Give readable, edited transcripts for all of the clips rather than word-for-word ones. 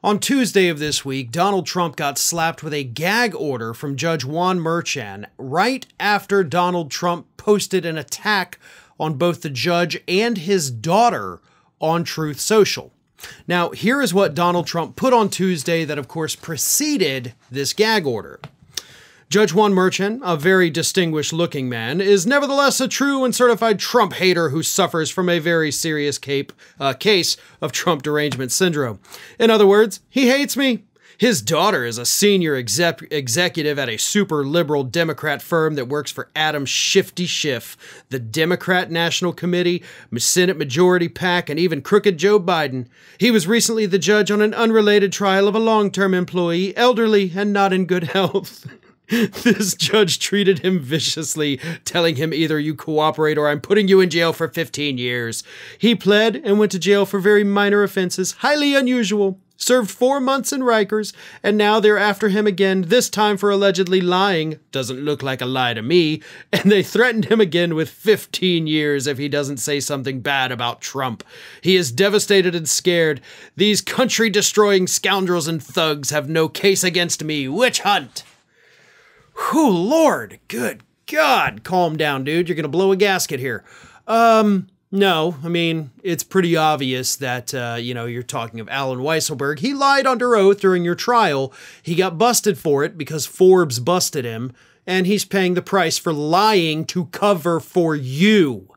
On Tuesday of this week, Donald Trump got slapped with a gag order from Judge Juan Merchan right after Donald Trump posted an attack on both the judge and his daughter on Truth Social. Now, here is what Donald Trump put on Tuesday that, of course, preceded this gag order. Judge Juan Merchan, a very distinguished-looking man, is nevertheless a true and certified Trump hater who suffers from a very serious case of Trump derangement syndrome. In other words, he hates me. His daughter is a senior executive at a super liberal Democrat firm that works for Adam Shifty Schiff, the Democrat National Committee, Senate Majority PAC, and even crooked Joe Biden. He was recently the judge on an unrelated trial of a long-term employee, elderly and not in good health. This judge treated him viciously, telling him either you cooperate or I'm putting you in jail for 15 years. He pled and went to jail for very minor offenses, highly unusual, served 4 months in Rikers, and now they're after him again, this time for allegedly lying. Doesn't look like a lie to me. And they threatened him again with 15 years if he doesn't say something bad about Trump. He is devastated and scared. These country-destroying scoundrels and thugs have no case against me. Witch hunt! Whew, Lord, good God. Calm down, dude. You're going to blow a gasket here. No, I mean, it's pretty obvious that, you're talking of Alan Weisselberg. He lied under oath during your trial. He got busted for it because Forbes busted him, and he's paying the price for lying to cover for you.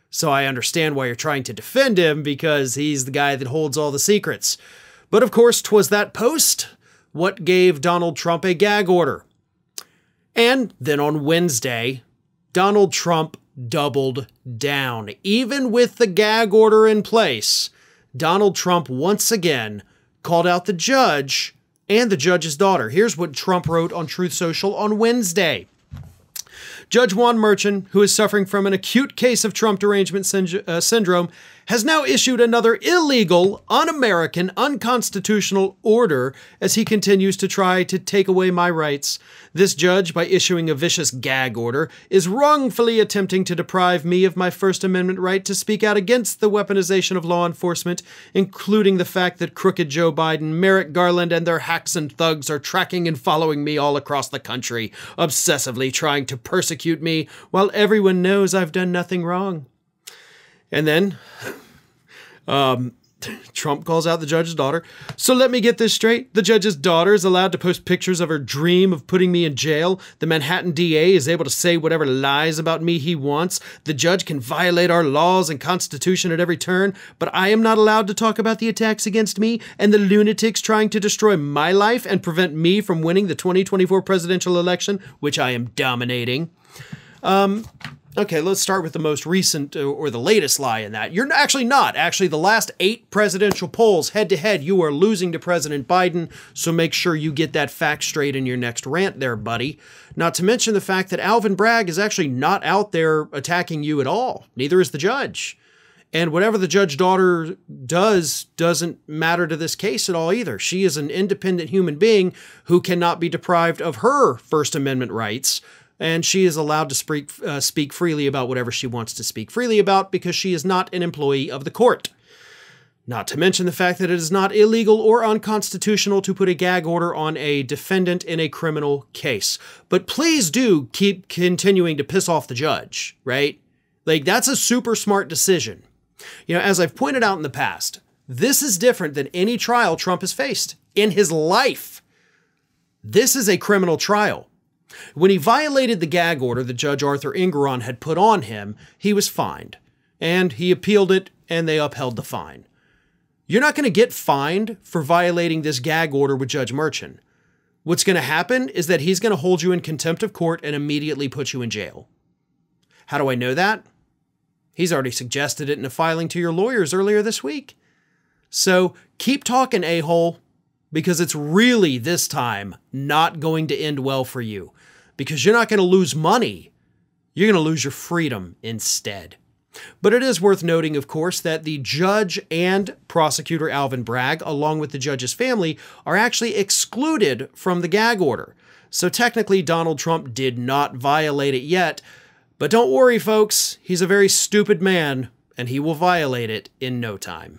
So I understand why you're trying to defend him, because he's the guy that holds all the secrets. But of course, 'twas that post what gave Donald Trump a gag order. And then on Wednesday, Donald Trump doubled down. Even with the gag order in place, Donald Trump once again called out the judge and the judge's daughter. Here's what Trump wrote on Truth Social on Wednesday. Judge Juan Merchan, who is suffering from an acute case of Trump derangement syndrome, has now issued another illegal, un-American, unconstitutional order as he continues to try to take away my rights. This judge, by issuing a vicious gag order, is wrongfully attempting to deprive me of my First Amendment right to speak out against the weaponization of law enforcement, including the fact that crooked Joe Biden, Merrick Garland, and their hacks and thugs are tracking and following me all across the country, obsessively trying to persecute me while everyone knows I've done nothing wrong. And then Trump calls out the judge's daughter. So let me get this straight. The judge's daughter is allowed to post pictures of her dream of putting me in jail. The Manhattan DA is able to say whatever lies about me he wants. The judge can violate our laws and Constitution at every turn, but I am not allowed to talk about the attacks against me and the lunatics trying to destroy my life and prevent me from winning the 2024 presidential election, which I am dominating. Okay, let's start with the most recent or the latest lie in that. You're actually not. Actually, the last 8 presidential polls head-to-head, you are losing to President Biden, so make sure you get that fact straight in your next rant there, buddy. Not to mention the fact that Alvin Bragg is actually not out there attacking you at all. Neither is the judge. And whatever the judge's daughter does doesn't matter to this case at all either. She is an independent human being who cannot be deprived of her First Amendment rights, and she is allowed to speak freely about whatever she wants to speak freely about because she is not an employee of the court. Not to mention the fact that it is not illegal or unconstitutional to put a gag order on a defendant in a criminal case. But please do keep continuing to piss off the judge, right? Like, that's a super smart decision. You know, as I've pointed out in the past, this is different than any trial Trump has faced in his life. This is a criminal trial. When he violated the gag order that Judge Arthur Engoron had put on him, he was fined. And he appealed it, and they upheld the fine. You're not going to get fined for violating this gag order with Judge Merchan. What's going to happen is that he's going to hold you in contempt of court and immediately put you in jail. How do I know that? He's already suggested it in a filing to your lawyers earlier this week. So keep talking, a-hole, because it's really this time not going to end well for you. Because you're not going to lose money. You're going to lose your freedom instead. But it is worth noting, of course, that the judge and prosecutor Alvin Bragg, along with the judge's family, are actually excluded from the gag order. So technically, Donald Trump did not violate it yet. But don't worry, folks. He's a very stupid man, and he will violate it in no time.